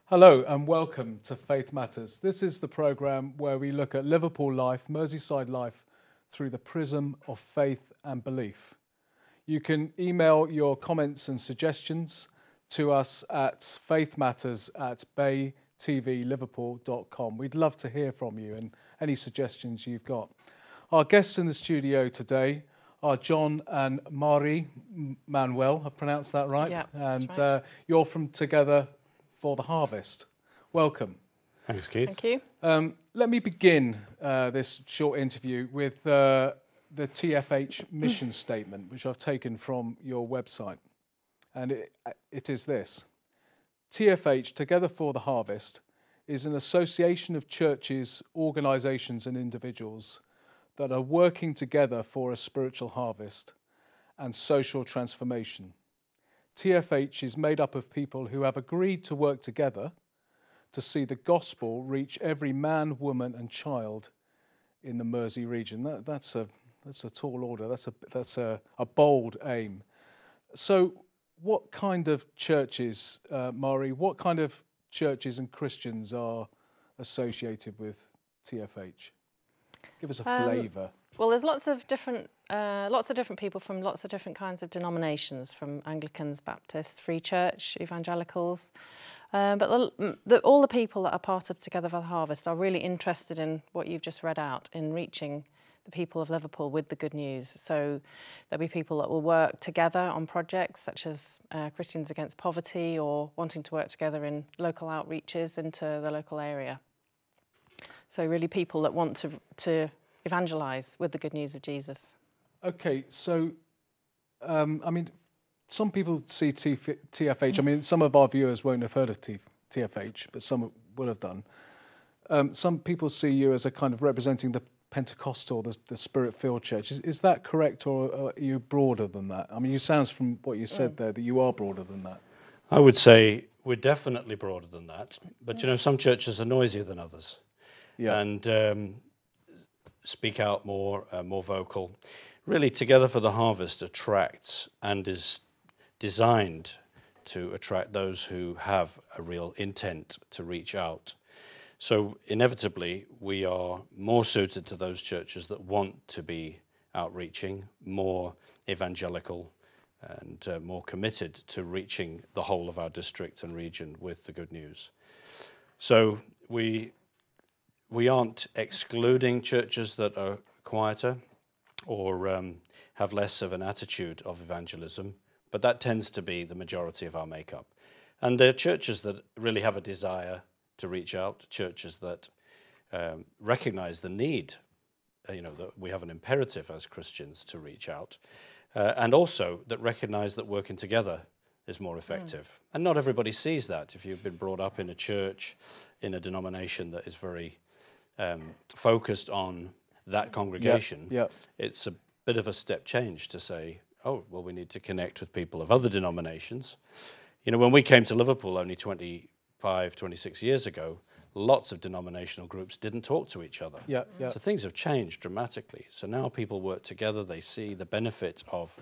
Hello and welcome to Faith Matters. This is the programme where we look at Liverpool life, Merseyside life, through the prism of faith and belief. You can email your comments and suggestions to us at faithmatters@baytvliverpool.com. We'd love to hear from you and any suggestions you've got. Our guests in the studio today are John and Marrie Manuell. I pronounced that right? Yeah, and that's right. You're from Together for the Harvest. Welcome. Thanks, Keith. Thank you. Let me begin this short interview with the TFH mission statement, which I've taken from your website. And it is this. TFH, Together for the Harvest, is an association of churches, organisations and individuals that are working together for a spiritual harvest and social transformation. TFH is made up of people who have agreed to work together to see the gospel reach every man, woman and child in the Mersey region. That's a tall order. That's a bold aim. So what kind of churches, Marrie, what kind of churches and Christians are associated with TFH? Give us a flavour. Well, there's lots of different people from lots of different kinds of denominations, from Anglicans, Baptists, Free Church, Evangelicals. But all the people that are part of Together for the Harvest are really interested in what you've just read out, in reaching the people of Liverpool with the good news. So there'll be people that will work together on projects such as Christians Against Poverty, or wanting to work together in local outreaches into the local area. So really people that want to evangelise with the good news of Jesus. Okay, so I mean, some people see TFH. I mean, some of our viewers won't have heard of TFH, but some will have done. Some people see you as a kind of representing the Pentecostal, the Spirit-filled church. Is that correct, or are you broader than that? I mean, you sounds from what you said there that you are broader than that. I would say we're definitely broader than that, but you know, some churches are noisier than others, and speak out more vocal. Really, Together for the Harvest attracts and is designed to attract those who have a real intent to reach out. So inevitably, we are more suited to those churches that want to be outreaching, more evangelical, and more committed to reaching the whole of our district and region with the good news. So we aren't excluding churches that are quieter or have less of an attitude of evangelism, but that tends to be the majority of our makeup. And there are churches that really have a desire to reach out, churches that recognize the need, that we have an imperative as Christians to reach out, and also that recognize that working together is more effective. And not everybody sees that. If you've been brought up in a church, in a denomination that is very focused on that congregation, it's a bit of a step change to say, oh, well, we need to connect with people of other denominations. You know, when we came to Liverpool only 26 years ago, lots of denominational groups didn't talk to each other. So things have changed dramatically. So now people work together, they see the benefit of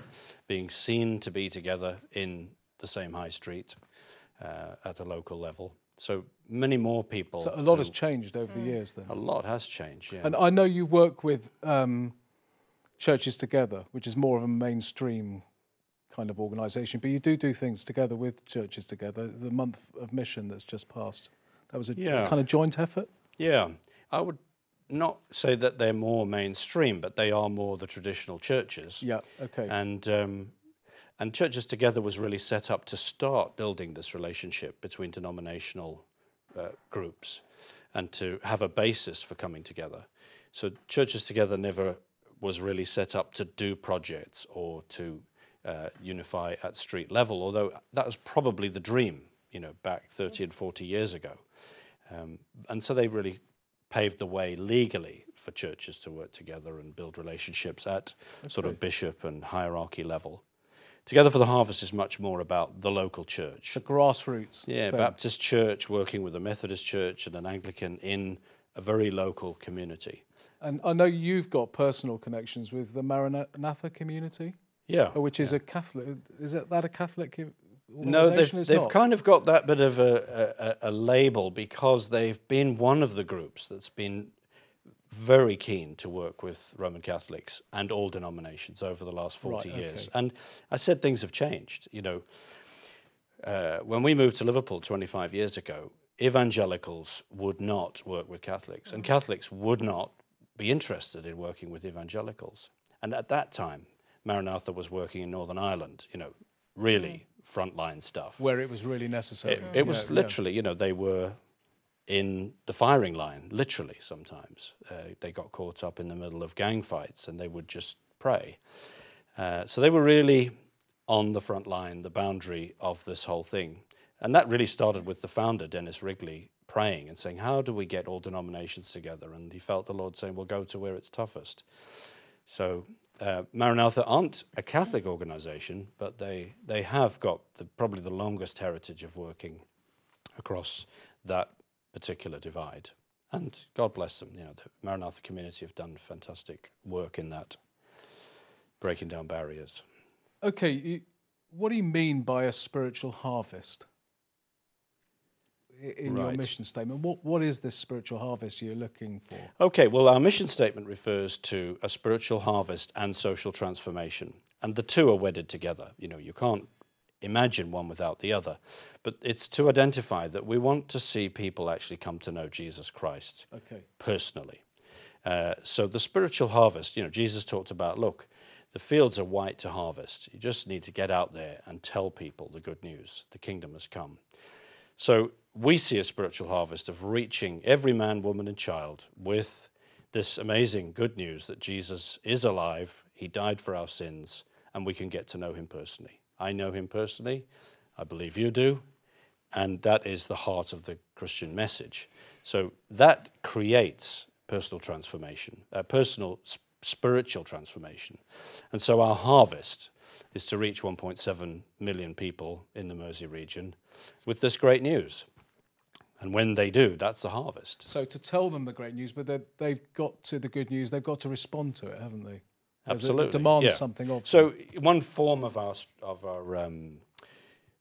being seen to be together in the same high street at a local level. So many more people. So a lot has changed over the years then. A lot has changed, yeah. And I know you work with Churches Together, which is more of a mainstream kind of organisation, but you do things together with Churches Together. The month of mission that's just passed, that was a kind of joint effort? Yeah, I would not say that they're more mainstream, but they are more the traditional churches. Yeah, okay. And Churches Together was really set up to start building this relationship between denominational groups and to have a basis for coming together. So Churches Together never was really set up to do projects or to unify at street level, although that was probably the dream, back 30 and 40 years ago. And so they really paved the way legally for churches to work together and build relationships at sort of bishop and hierarchy level. Together for the Harvest is much more about the local church. The grassroots. Yeah, thing. Baptist church working with a Methodist church and an Anglican in a very local community. And I know you've got personal connections with the Maranatha community. Yeah. Which is a Catholic, is that a Catholic No, they've kind of got that bit of a label because they've been one of the groups that's been very keen to work with Roman Catholics and all denominations over the last 40 years. And I said things have changed. You know, when we moved to Liverpool 25 years ago, evangelicals would not work with Catholics, and Catholics would not be interested in working with evangelicals. And at that time, Maranatha was working in Northern Ireland, you know, really frontline stuff. Where it was really necessary. It was literally, you know, they were in the firing line, literally sometimes. They got caught up in the middle of gang fights and they would just pray. So they were really on the front line, the boundary of this whole thing. And that really started with the founder, Dennis Wrigley, praying and saying, how do we get all denominations together? And he felt the Lord saying, well, go to where it's toughest. So Maranatha aren't a Catholic organization, but they have got probably the longest heritage of working across that particular divide. And God bless them. You know, the Maranatha community have done fantastic work in that, breaking down barriers. Okay, what do you mean by a spiritual harvest in your mission statement? What is this spiritual harvest you're looking for? Okay, well, our mission statement refers to a spiritual harvest and social transformation, and the two are wedded together. You know, you can't imagine one without the other, but it's to identify that we want to see people actually come to know Jesus Christ personally. So the spiritual harvest, you know, Jesus talked about, look, the fields are white to harvest. You just need to get out there and tell people the good news. The kingdom has come. So we see a spiritual harvest of reaching every man, woman, and child with this amazing good news that Jesus is alive, he died for our sins, and we can get to know him personally. I know him personally, I believe you do, and that is the heart of the Christian message. So that creates personal transformation, personal spiritual transformation. And so our harvest is to reach 1.7 million people in the Mersey region with this great news. And when they do, that's the harvest. So to tell them the great news, but they've got to the good news, they've got to respond to it, haven't they? Absolutely. It demands something of them. So one form of our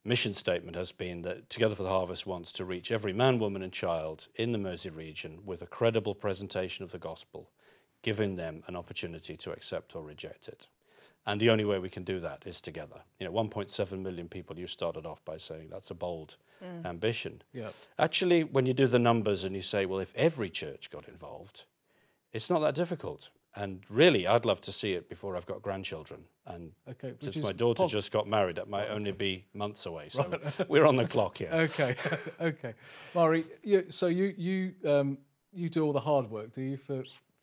mission statement has been that Together for the Harvest wants to reach every man, woman and child in the Mersey region with a credible presentation of the gospel, giving them an opportunity to accept or reject it. And the only way we can do that is together. You know, 1.7 million people, you started off by saying that's a bold ambition. Yeah. Actually, when you do the numbers and you say, well, if every church got involved, it's not that difficult. And really, I'd love to see it before I've got grandchildren. And since my daughter just got married, that might only be months away. So we're on the clock here. Okay, okay. Marrie, so you do all the hard work, do you?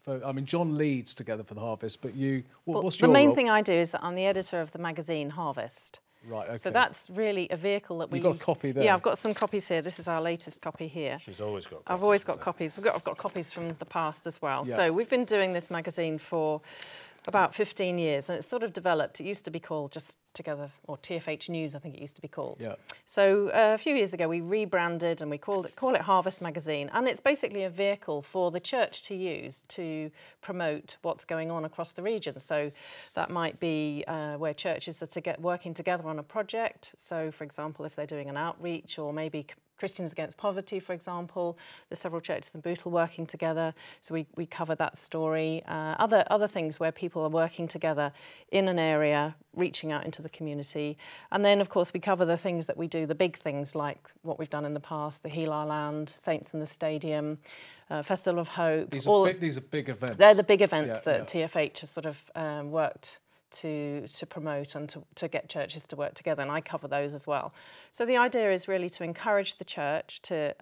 I mean, John leads Together for the Harvest, but what's your role? The main role? thing I do is that I'm the editor of the magazine Harvest. Right, okay. So that's really a vehicle that You've got a copy there? Yeah, I've got some copies here. This is our latest copy here. She's always got copies. I've always got copies. I've got copies from the past as well. Yeah. So we've been doing this magazine for about 15 years, and it's sort of developed. It used to be called just Together, or TFH News, I think it used to be called. Yeah. So a few years ago, we rebranded and we call it Harvest Magazine, and it's basically a vehicle for the church to use to promote what's going on across the region. So that might be where churches are working together on a project. So, for example, if they're doing an outreach, or maybe Christians Against Poverty, for example. There's several churches in Bootle working together, so we cover that story. Other things where people are working together in an area, reaching out into the community. And then, of course, we cover the things that we do, the big things like what we've done in the past, the Heal Our Land, Saints in the Stadium, Festival of Hope. These are big events. They're the big events that TFH has sort of worked to promote and to get churches to work together, and I cover those as well. So the idea is really to encourage the church for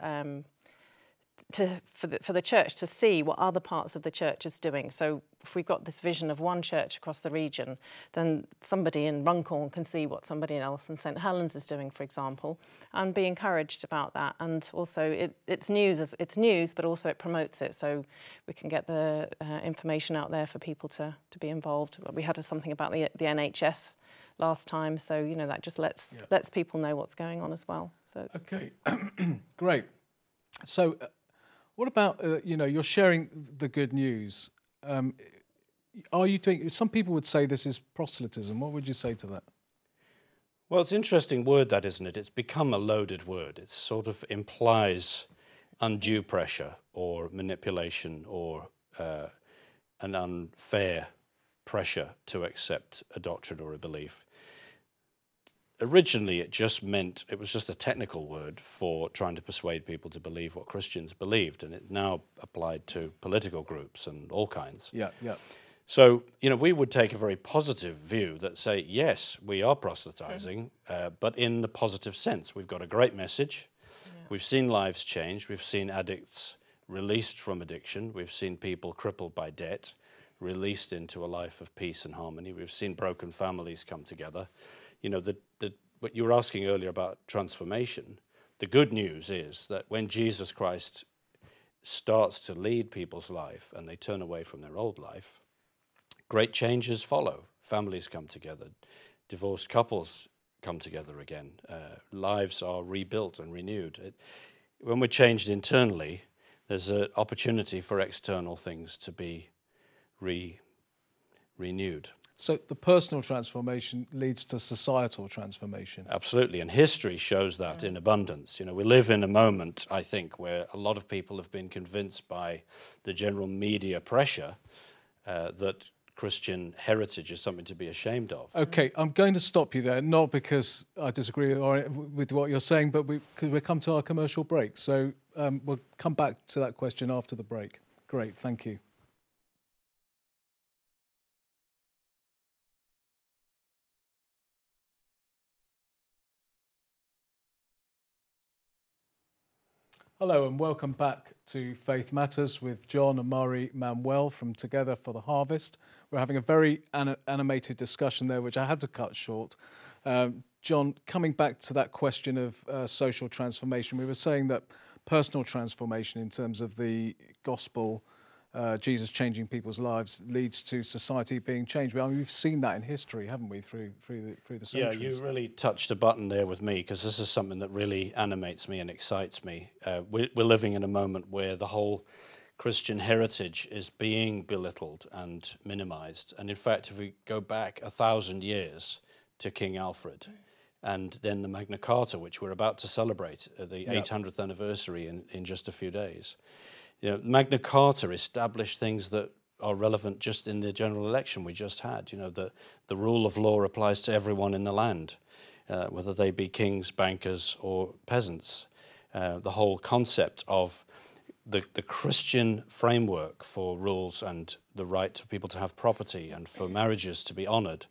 the church to see what other parts of the church is doing. So if we've got this vision of one church across the region, then somebody in Runcorn can see what somebody else in St Helens is doing, for example, and be encouraged about that. And also it's news, but also it promotes it, so we can get the information out there for people to be involved. We had something about the NHS last time, so you know that just lets people know what's going on as well. So okay, great. So. What about, you're sharing the good news. Are you doing, some people would say this is proselytism. What would you say to that? Well, it's an interesting word, that, isn't it? It's become a loaded word. It sort of implies undue pressure or manipulation or an unfair pressure to accept a doctrine or a belief. Originally, it was just a technical word for trying to persuade people to believe what Christians believed, and it's now applied to political groups and all kinds. Yeah, yeah. So, we would take a very positive view that say, yes, we are proselytizing, but in the positive sense. We've got a great message. Yeah. We've seen lives change. We've seen addicts released from addiction. We've seen people crippled by debt released into a life of peace and harmony. We've seen broken families come together. What you were asking earlier about transformation, the good news is that when Jesus Christ starts to lead people's life and they turn away from their old life, great changes follow. Families come together. Divorced couples come together again. Lives are rebuilt and renewed. When we're changed internally, there's an opportunity for external things to be renewed. So the personal transformation leads to societal transformation. Absolutely, and history shows that in abundance. We live in a moment, I think, where a lot of people have been convinced by the general media pressure that Christian heritage is something to be ashamed of. Okay, I'm going to stop you there, not because I disagree with what you're saying, but because we've come to our commercial break. So we'll come back to that question after the break. Great, thank you. Hello and welcome back to Faith Matters with John and Marrie Manuell from Together for the Harvest. We're having a very animated discussion there, which I had to cut short. John, coming back to that question of social transformation, we were saying that personal transformation in terms of the gospel, Jesus changing people's lives, leads to society being changed. I mean, we've seen that in history, haven't we, through the centuries? Yeah, you really touched a button there with me, because this is something that really animates me and excites me. We're living in a moment where the whole Christian heritage is being belittled and minimized. And in fact, if we go back 1,000 years to King Alfred, and then the Magna Carta, which we're about to celebrate, the 800th anniversary in just a few days. Magna Carta established things that are relevant just in the general election we just had. The rule of law applies to everyone in the land, whether they be kings, bankers, or peasants. The whole concept of the Christian framework for rules and the right for people to have property and for marriages to be honored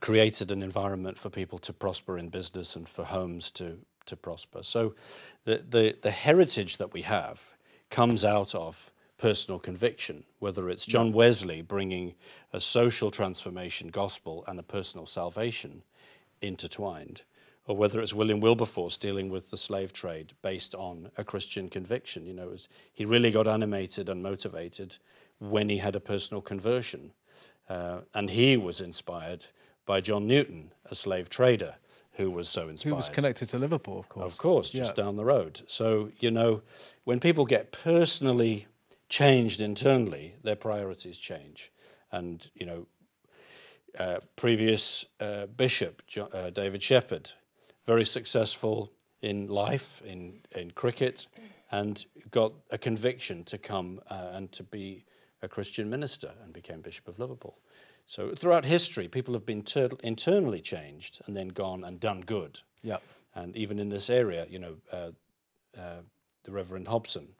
created an environment for people to prosper in business and for homes to prosper. So the heritage that we have comes out of personal conviction, whether it's John Wesley bringing a social transformation gospel and a personal salvation intertwined, or whether it's William Wilberforce dealing with the slave trade based on a Christian conviction. He really got animated and motivated when he had a personal conversion. And he was inspired by John Newton, a slave trader, who was so inspired. Who was connected to Liverpool, of course. Of course, just down the road. So, when people get personally changed internally, their priorities change. And, previous Bishop David Shepherd, very successful in life, in cricket, and got a conviction to come and to be a Christian minister and became Bishop of Liverpool. So throughout history, people have been internally changed and then gone and done good. Yeah. And even in this area, the Reverend Hobson,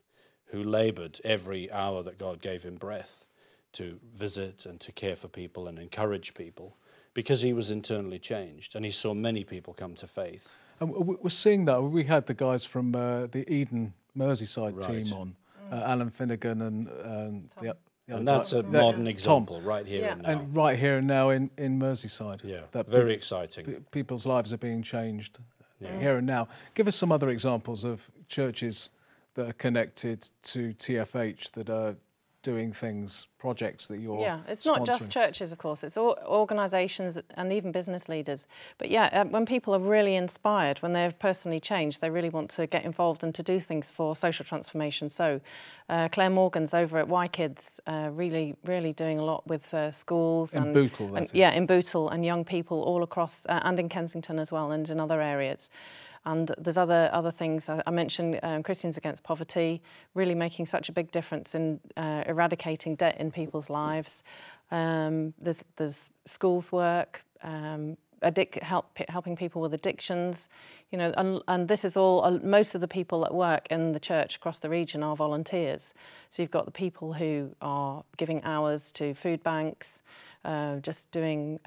who labored every hour that God gave him breath to visit and to care for people and encourage people, because he was internally changed, and he saw many people come to faith. And we're seeing that. We had the guys from the Eden Merseyside team on, Alan Finnegan and and that's a modern example right here and now. And right here and now in Merseyside. Yeah, that very exciting. People's lives are being changed here and now. Give us some other examples of churches that are connected to TFH that are doing things, projects that you're it's not just sponsoring? churches, of course. It's all organisations and even business leaders. But when people are really inspired, when they've personally changed, they really want to get involved and to do things for social transformation. So Claire Morgan's over at Y Kids, really doing a lot with schools. In Bootle, that is. Yeah, in Bootle, and young people all across, and in Kensington as well, and in other areas. And there's other things. I mentioned Christians Against Poverty, really making such a big difference in eradicating debt in people's lives. There's schools work, helping people with addictions, you know, and this is all, most of the people that work in the church across the region are volunteers. So you've got the people who are giving hours to food banks, just doing,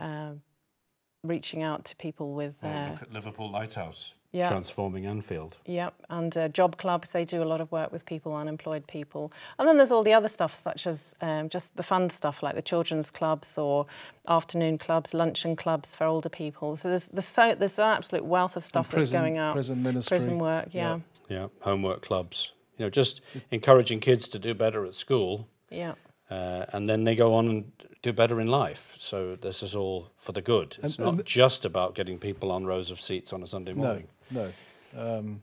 reaching out to people with... look at Liverpool Lighthouse. Yeah. Transforming Anfield. Yep, and job clubs, they do a lot of work with people, unemployed people. And then there's all the other stuff, such as just the fun stuff, like the children's clubs or afternoon clubs, luncheon clubs for older people. So there's an absolute wealth of stuff that's going out. Prison ministry. Prison work, yeah. Yeah, homework clubs. You know, just encouraging kids to do better at school. Yeah. And then they go on and do better in life. So this is all for the good. It's not just about getting people on rows of seats on a Sunday morning. No. And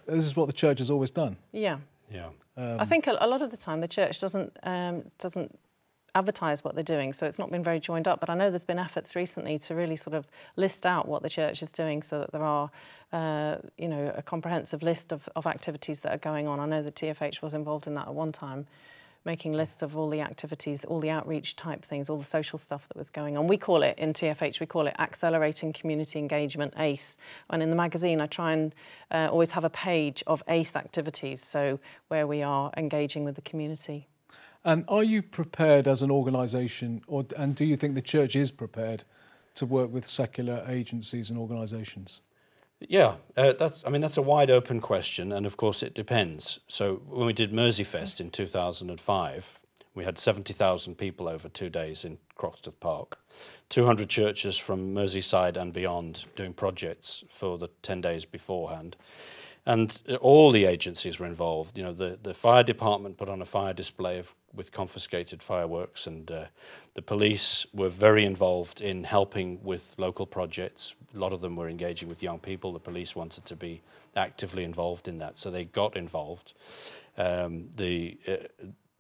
this is what the church has always done. Yeah. Yeah. I think a lot of the time the church doesn't advertise what they're doing, so it's not been very joined up. But I know there's been efforts recently to really sort of list out what the church is doing, so that there are, you know, a comprehensive list of activities that are going on. I know the TFH was involved in that at one time, making lists of all the activities, all the outreach type things, all the social stuff that was going on. We call it, in TFH, we call it Accelerating Community Engagement, ACE. And in the magazine, I try and always have a page of ACE activities, so where we are engaging with the community. And are you prepared as an organisation, and do you think the church is prepared to work with secular agencies and organisations? Yeah, that's a wide open question, and of course it depends. So when we did Merseyfest in 2005, we had 70,000 people over 2 days in Croxteth Park, 200 churches from Merseyside and beyond doing projects for the 10 days beforehand. And all the agencies were involved. You know, the fire department put on a fire display with confiscated fireworks, and the police were very involved in helping with local projects. A lot of them were engaging with young people. The police wanted to be actively involved in that, so they got involved.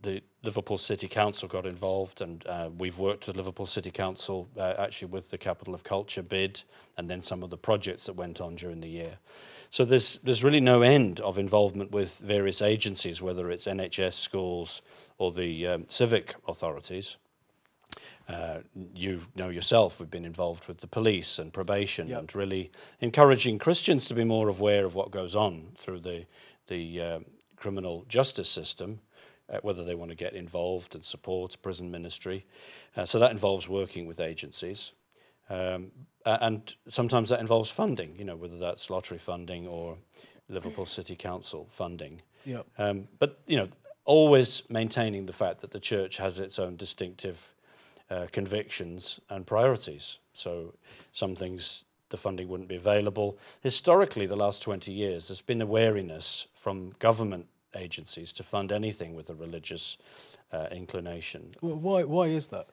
The Liverpool City Council got involved, and we've worked with Liverpool City Council actually with the Capital of Culture bid, and then some of the projects that went on during the year. So there's really no end of involvement with various agencies, whether it's NHS, schools, or the civic authorities. You know yourself, we've been involved with the police and probation, yep, and really encouraging Christians to be more aware of what goes on through the criminal justice system, whether they want to get involved and support prison ministry. So that involves working with agencies. And sometimes that involves funding, you know, whether that's lottery funding or Liverpool City Council funding. Yep. But, you know, always maintaining the fact that the church has its own distinctive convictions and priorities. So some things, the funding wouldn't be available. Historically, the last 20 years, there's been a wariness from government agencies to fund anything with a religious inclination. Well, why is that?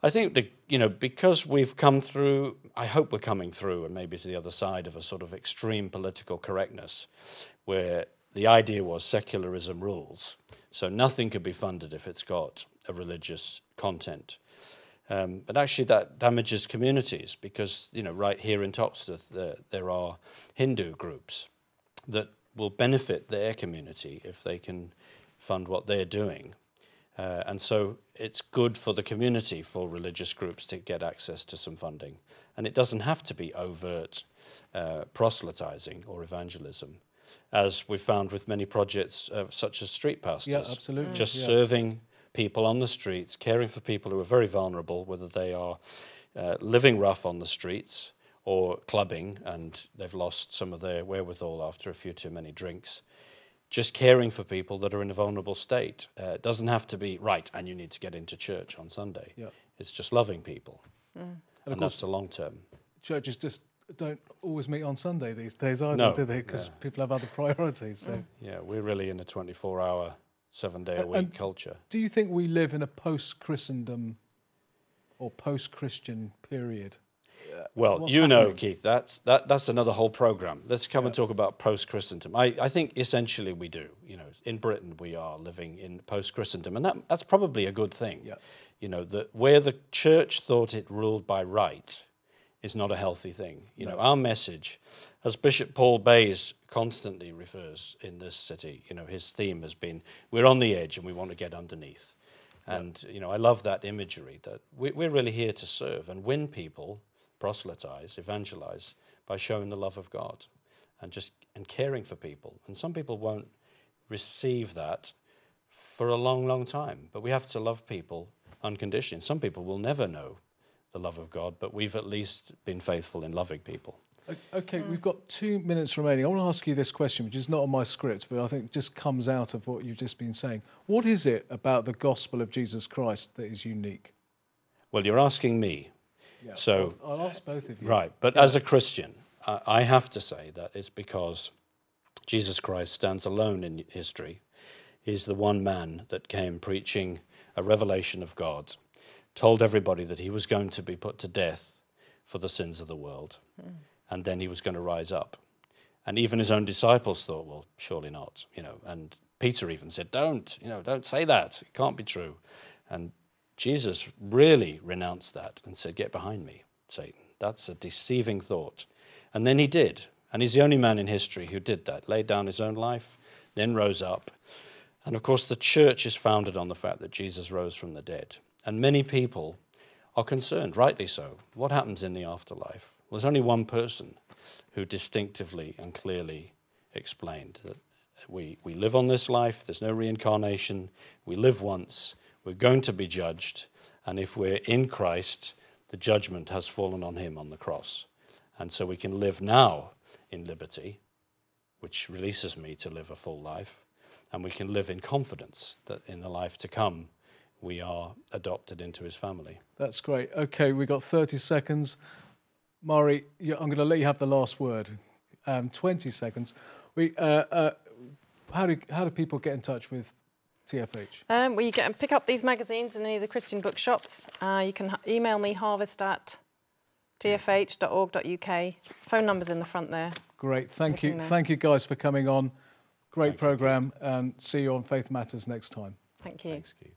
I think that, you know, because we've come through, I hope we're coming through, and maybe to the other side of a sort of extreme political correctness, where the idea was secularism rules, so nothing could be funded if it's got a religious content. But actually that damages communities, because, you know, right here in Toxteth there are Hindu groups that will benefit their community if they can fund what they're doing. And so it's good for the community for religious groups to get access to some funding. And it doesn't have to be overt proselytizing or evangelism, as we've found with many projects such as street pastors. Yeah, absolutely. Just serving people on the streets, caring for people who are very vulnerable, whether they are living rough on the streets or clubbing and they've lost some of their wherewithal after a few too many drinks. Just caring for people that are in a vulnerable state. It doesn't have to be, right, and you need to get into church on Sunday. Yeah. It's just loving people. And of course, that's the long term. Churches just don't always meet on Sunday these days either, do they? Because people have other priorities. So. Yeah, we're really in a 24-hour 7-day-a-week culture. Do you think we live in a post-Christendom or post-Christian period? Well, you know, Keith, that's another whole program. Let's come and talk about post-Christendom. I think essentially we do. You know, in Britain we are living in post-Christendom, and that's probably a good thing. Yeah. You know, that where the church thought it ruled by right is not a healthy thing. You know, our message, as Bishop Paul Bayes constantly refers in this city, you know, his theme has been, we're on the edge and we want to get underneath. And, you know, I love that imagery that we're really here to serve and win people, proselytize, evangelize, by showing the love of God and caring for people. And some people won't receive that for a long, long time, but we have to love people unconditionally. Some people will never know the love of God, but we've at least been faithful in loving people. Okay, we've got 2 minutes remaining. I want to ask you this question, which is not on my script, but I think just comes out of what you've just been saying. What is it about the gospel of Jesus Christ that is unique? Well, you're asking me. Yeah, So I'll ask both of you. Right, but as a Christian, I have to say that it's because Jesus Christ stands alone in history. He's the one man that came preaching a revelation of God, told everybody that he was going to be put to death for the sins of the world, and then he was going to rise up. And even his own disciples thought, well, surely not, you know, and Peter even said, don't say that, it can't be true. And Jesus really renounced that and said, get behind me, Satan. That's a deceiving thought. And then he did, and he's the only man in history who did that, laid down his own life, then rose up. And of course, the church is founded on the fact that Jesus rose from the dead. And many people are concerned, rightly so. What happens in the afterlife? Well, there's only one person who distinctively and clearly explained that we live on this life, there's no reincarnation, we live once, we're going to be judged, and if we're in Christ, the judgment has fallen on him on the cross. And so we can live now in liberty, which releases me to live a full life, and we can live in confidence that in the life to come, we are adopted into his family. That's great. Okay, we've got 30 seconds. Marrie, I'm going to let you have the last word. 20 seconds. How do people get in touch with TFH? Well, you can pick up these magazines in any of the Christian bookshops. You can email me, harvest@tfh.org.uk. Phone number's in the front there. Great. Thank you. Thank you guys for coming on. Great programme, and see you on Faith Matters next time. Thank you. Thanks, Keith.